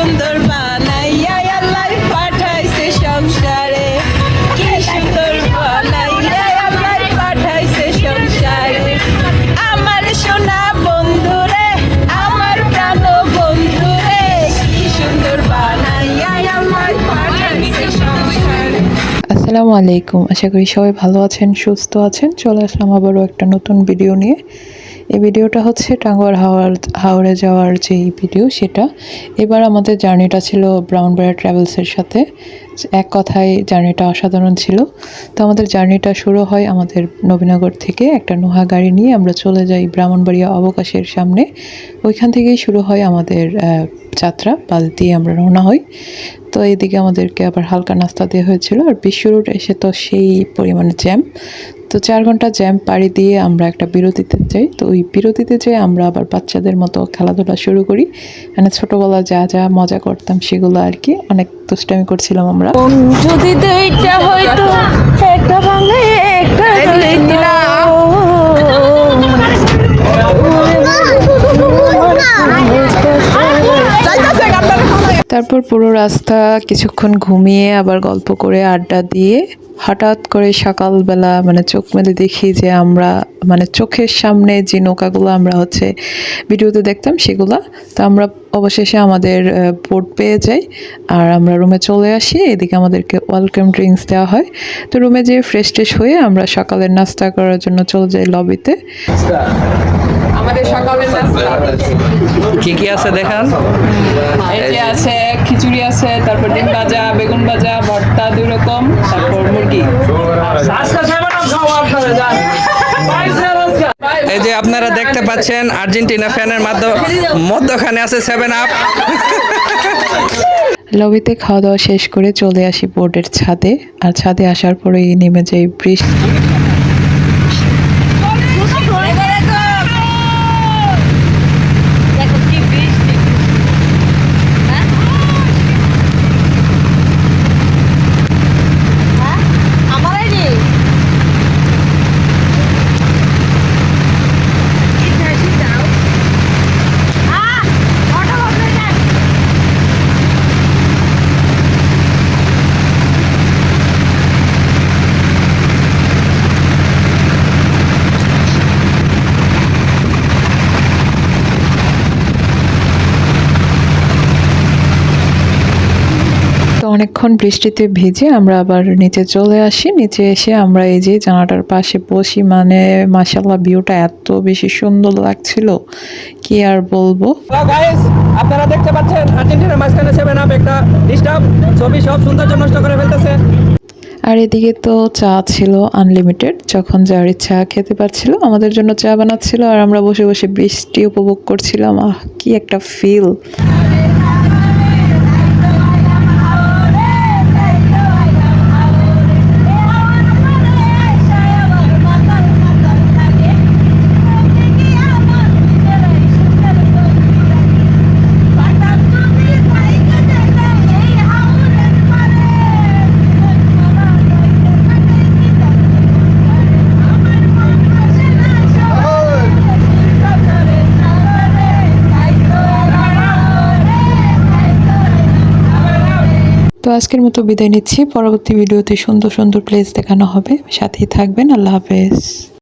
সুন্দর বানাইয়া আল্লাহ পাঠাইছে সংসারে, কি সুন্দর বানাইয়া আল্লাহ পাঠাইছে সংসারে। আমার সোনা বন্ধুরে, আমার প্রাণ বন্ধুরে, কি সুন্দর বানাইয়া আল্লাহ পাঠাইছে সংসারে। আসসালামু আলাইকুম, আশা করি সবাই ভালো আছেন, সুস্থ আছেন। চলে আসলাম আবারও একটা নতুন ভিডিও নিয়ে। এই ভিডিওটা হচ্ছে টাঙ্গুয়ার হাওড়ে যাওয়ার যে ভিডিও, সেটা। এবার আমাদের জার্নিটা ছিল ব্রাউনবাড়িয়া ট্রাভেলসের সাথে। এক কথায় জার্নিটা অসাধারণ ছিল। তো আমাদের জার্নিটা শুরু হয় আমাদের নবীনগর থেকে। একটা নোহা গাড়ি নিয়ে আমরা চলে যাই ব্রাহ্মণবাড়িয়া অবকাশের সামনে। ওইখান থেকেই শুরু হয় আমাদের যাত্রা। বাস দিয়ে আমরা রওনা হই। তো এইদিকে আমাদেরকে আবার হালকা নাস্তা দেওয়া হয়েছিল। আর বিশ্ব রোড এসে তো সেই পরিমাণে জ্যাম। তো 4 ঘন্টা জ্যাম পাড়ি দিয়ে আমরা একটা বিরতিতে যাই। তো ওই বিরতিতে যেয়ে আমরা আবার বাচ্চাদের মতো খেলাধুলা শুরু করি। মানে ছোটোবেলা যা যা মজা করতাম সেগুলো আর কি, অনেক দুষ্টামি করছিলাম আমরা। যদি দুইটা হয়তো একটা ভাঙে একটা তারপর পুরো রাস্তা কিছুক্ষণ ঘুমিয়ে আবার গল্প করে আড্ডা দিয়ে হঠাৎ করে সকালবেলা মানে চোখ মেলে দেখি যে আমরা মানে চোখের সামনে যে নৌকাগুলো আমরা হচ্ছে ভিডিওতে দেখতাম সেগুলা। তো আমরা অবশেষে আমাদের বোট পেয়ে যাই আর আমরা রুমে চলে আসি। এদিকে আমাদেরকে ওয়েলকাম ড্রিঙ্কস দেওয়া হয়। তো রুমে যেয়ে ফ্রেশ ট্রেশ হয়ে আমরা সকালের নাস্তা করার জন্য চলে যাই লবিতে। আমাদের সকালের নাস্তা কি কি আছে দেখান। এই যে আছে খিচুড়ি আছে, তারপর ডিম ভাজা, বেগুন ভাজা, ভর্তা 2 রকম, তারপর মুরগি। এই যে আপনারা দেখতে পাচ্ছেন আর্জেন্টিনা ফ্যানের মধ্যখানে আছে 7 আপ। লবিতে খাওয়া দাওয়া শেষ করে চলে আসি বোর্ডের ছাদে। আর ছাদে আসার পরেই নেমে যাই বৃষ্টি। তো অনেকক্ষণ বৃষ্টিতে ভিজে আমরা আবার নিচে চলে আসি। নিচে এসে আমরা এই যে জানালার পাশে বসি। মানে মাশাআল্লাহ ভিউটা এত বেশি সুন্দর লাগছিল, কি আর বলবো। হ্যালো গাইস, আপনারা দেখতে পাচ্ছেন আর্জেন্টিনার মাঝখানে 7 আপ একটা ডিস্টার্ব ছবি সব সৌন্দর্য নষ্ট করে ফেলতেছে। আর এদিকে তো চা ছিল আনলিমিটেড, যখন যার ইচ্ছা খেতে পারছিল। আমাদের জন্য চা বানাচ্ছিল আর আমরা বসে বসে বৃষ্টি উপভোগ করছিলাম। কি একটা ফিল। তো আজকের মতো বিদায় নিচ্ছি। পরবর্তী ভিডিওতে সুন্দর সুন্দর প্লেস দেখানো হবে। সাথেই থাকবেন। আল্লাহ হাফেজ।